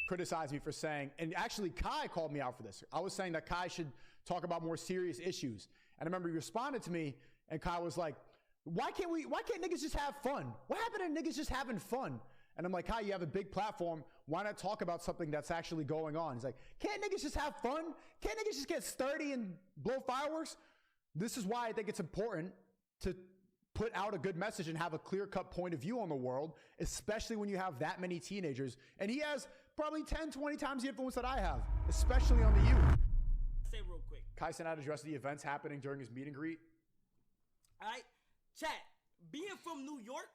criticized me for saying, and actually Kai called me out for this. I was saying that Kai should talk about more serious issues. And I remember he responded to me and Kai was like, why can't niggas just have fun? What happened to niggas just having fun? And I'm like, Kai, you have a big platform. Why not talk about something that's actually going on? He's like, can't niggas just have fun? Can't niggas just get sturdy and blow fireworks? This is why I think it's important to put out a good message and have a clear-cut point of view on the world, especially when you have that many teenagers. And he has probably 10, 20 times the influence that I have, especially on the youth. Say real quick. Kai Cenat addressed the events happening during his meet and greet. All right, chat. Being from New York,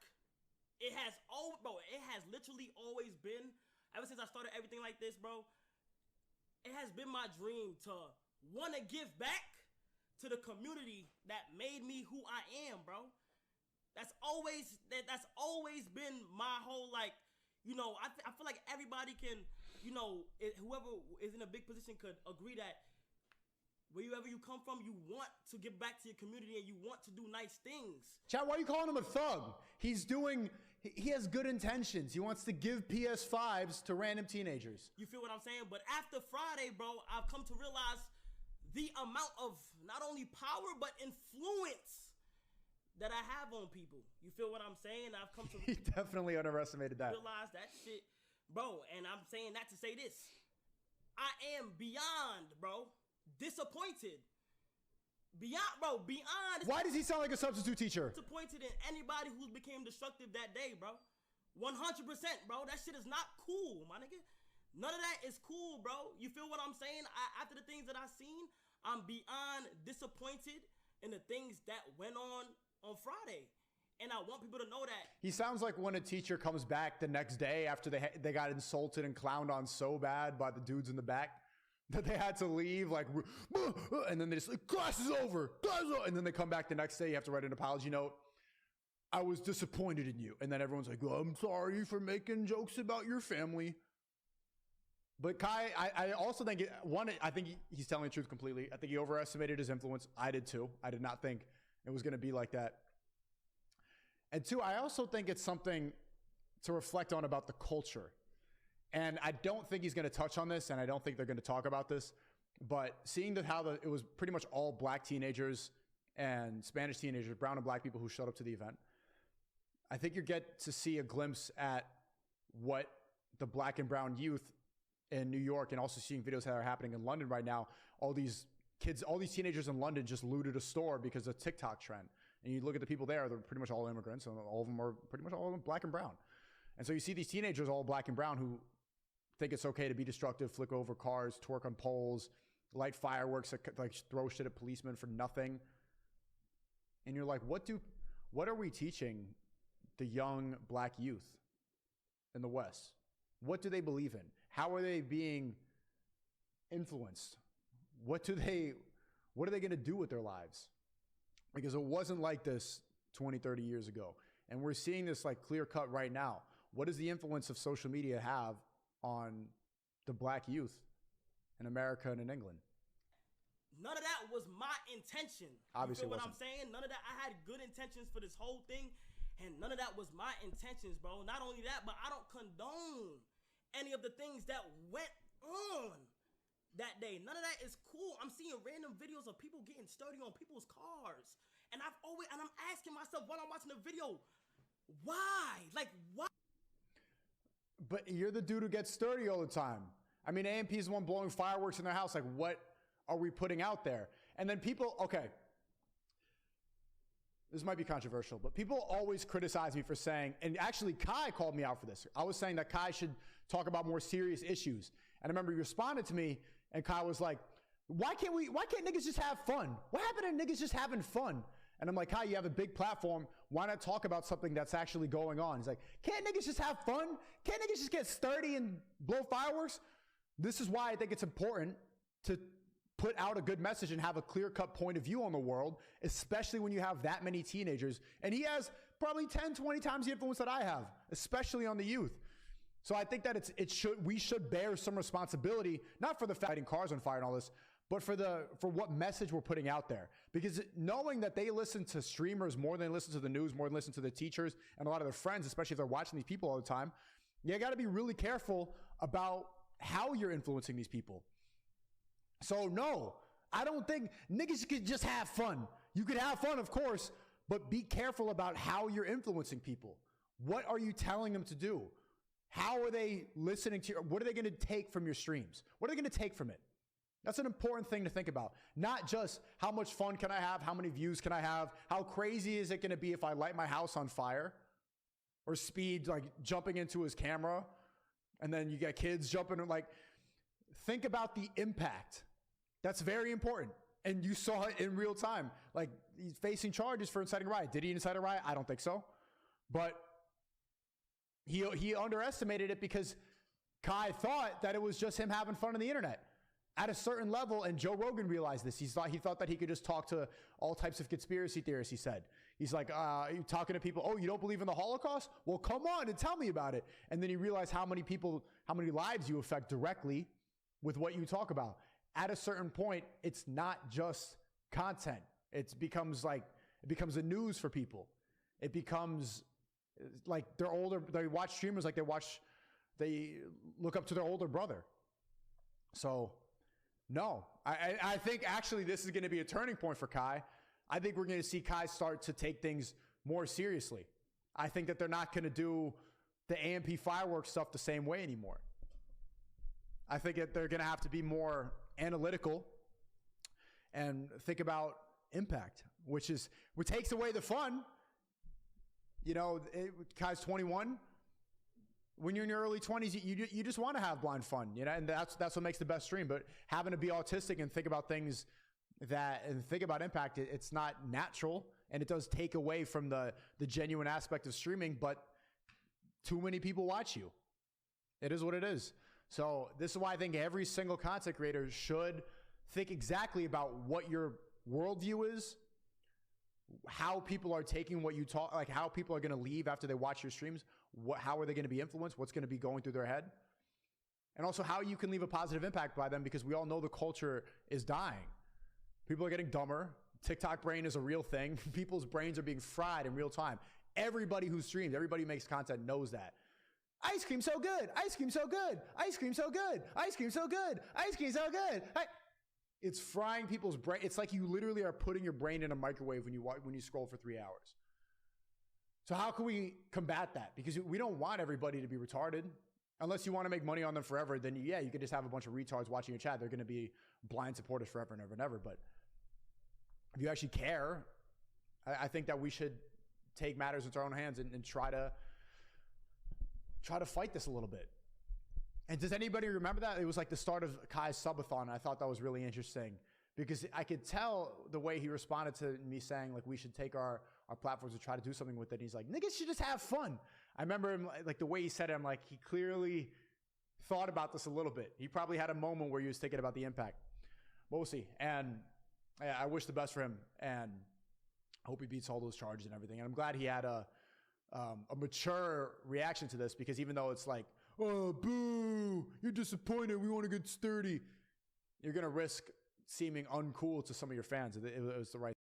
it has literally always been, ever since I started everything like this, bro, it has been my dream to want to give back to the community that made me who I am, bro. That's always been my whole, like, you know, I feel like everybody can, you know, whoever is in a big position could agree that wherever you come from, you want to give back to your community and you want to do nice things. Chad, why are you calling him a thug? He has good intentions. He wants to give PS5s to random teenagers. You feel what I'm saying? But after Friday, bro, I've come to realize the amount of not only power, but influence that I have on people. You feel what I'm saying? I've come to he definitely underestimated that. Realize that shit, bro. And I'm saying that to say this. I am beyond, bro, disappointed. Beyond. Why does he sound like a substitute teacher? Disappointed in anybody who became destructive that day, bro. 100%, bro. That shit is not cool, my nigga. None of that is cool, bro. You feel what I'm saying? After the things that I seen, I'm beyond disappointed in the things that went on Friday. And I want people to know that. He sounds like when a teacher comes back the next day after they got insulted and clowned on so bad by the dudes in the back that they had to leave, like, and then they just like, class is over, and then they come back the next day, you have to write an apology note. I was disappointed in you. And then everyone's like, oh, I'm sorry for making jokes about your family. But Kai, I also think, I think he's telling the truth completely. I think he overestimated his influence. I did too. I did not think it was going to be like that. And two, I also think it's something to reflect on about the culture. And I don't think he's going to touch on this, and I don't think they're going to talk about this. But seeing how it was pretty much all black teenagers and Spanish teenagers, brown and black people who showed up to the event, I think you get to see a glimpse at what the black and brown youth in New York, and also seeing videos that are happening in London right now. All these kids, all these teenagers in London just looted a store because of TikTok trend. And you look at the people there, they're pretty much all immigrants, and all of them are pretty much all of them black and brown. And so you see these teenagers, all black and brown, who think it's okay to be destructive, flick over cars, twerk on poles, light fireworks, like throw shit at policemen for nothing. And you're like, what are we teaching the young black youth in the West? What do they believe in? How are they being influenced? What are they going to do with their lives? Because it wasn't like this 20, 30 years ago. And we're seeing this like clear cut right now. What does the influence of social media have on the black youth in America and in England? None of that was my intention. Obviously, you feel what I'm saying? None of that. I had good intentions for this whole thing, and none of that was my intentions, bro. Not only that, but I don't condone any of the things that went on that day. None of that is cool. I'm seeing random videos of people getting sturdy on people's cars, and I'm asking myself while I'm watching the video, why? Like, why? But you're the dude who gets sturdy all the time. I mean, AMP is the one blowing fireworks in their house. Like, what are we putting out there? And then people, okay, this might be controversial, but people always criticize me for saying, and actually Kai called me out for this. I was saying that Kai should talk about more serious issues. And I remember he responded to me and Kai was like, why can't niggas just have fun? What happened to niggas just having fun? And I'm like, Kai, you have a big platform. Why not talk about something that's actually going on? He's like, can't niggas just have fun? Can't niggas just get sturdy and blow fireworks? This is why I think it's important to put out a good message and have a clear-cut point of view on the world, especially when you have that many teenagers. And he has probably 10, 20 times the influence that I have, especially on the youth. So I think that we should bear some responsibility, not for the fighting cars on fire and all this, but for what message we're putting out there. Because knowing that they listen to streamers more than they listen to the news, more than listen to the teachers and a lot of their friends, especially if they're watching these people all the time, you got to be really careful about how you're influencing these people. So no, I don't think niggas could just have fun. You could have fun, of course, but be careful about how you're influencing people. What are you telling them to do? How are they listening to you? What are they going to take from your streams? What are they going to take from it? That's an important thing to think about. Not just how much fun can I have? How many views can I have? How crazy is it going to be if I light my house on fire? Or Speed like jumping into his camera and then you get kids jumping. Like, think about the impact. That's very important. And you saw it in real time. Like, he's facing charges for inciting a riot. Did he incite a riot? I don't think so. But he underestimated it because Kai thought that it was just him having fun on the internet. At a certain level, and Joe Rogan realized this, he thought that he could just talk to all types of conspiracy theorists, he said. He's like, talking to people, oh, you don't believe in the Holocaust? Well, come on and tell me about it. And then he realized how many lives you affect directly with what you talk about. At a certain point, it's not just content. It becomes a news for people. It becomes like they watch streamers like they look up to their older brother. So no, I think actually this is going to be a turning point for Kai. I think we're going to see Kai start to take things more seriously. I think that they're not going to do the AMP fireworks stuff the same way anymore. I think that they're going to have to be more analytical and think about impact, which takes away the fun. You know, Kai's 21. When you're in your early 20s, you just want to have blind fun, you know, and that's what makes the best stream. But having to be autistic and think about things and think about impact, it's not natural, and it does take away from the genuine aspect of streaming. But too many people watch you. It is what it is. So this is why I think every single content creator should think exactly about what your worldview is, how people are taking what you talk, like how people are going to leave after they watch your streams. How are they going to be influenced? What's going to be going through their head? And also how you can leave a positive impact by them, because we all know the culture is dying. People are getting dumber. TikTok brain is a real thing. People's brains are being fried in real time. Everybody who streams, everybody who makes content knows that. Ice cream so good. Ice cream so good. Ice cream so good. Ice cream so good. Ice cream so good. It's frying people's brain. It's like you literally are putting your brain in a microwave when you scroll for 3 hours. So how can we combat that? Because we don't want everybody to be retarded. Unless you want to make money on them forever, then yeah, you could just have a bunch of retards watching your chat. They're going to be blind supporters forever and ever and ever. But if you actually care, I think that we should take matters into our own hands and try to fight this a little bit. And does anybody remember that? It was like the start of Kai's subathon. And I thought that was really interesting because I could tell the way he responded to me saying like we should take our platforms and try to do something with it. He's like, niggas should just have fun. I remember him like the way he said it. I'm like, he clearly thought about this a little bit. He probably had a moment where he was thinking about the impact. But we'll see. And I wish the best for him. And I hope he beats all those charges and everything. And I'm glad he had a mature reaction to this, because even though it's like, oh, boo, you're disappointed, we want to get sturdy, you're going to risk seeming uncool to some of your fans. It was the right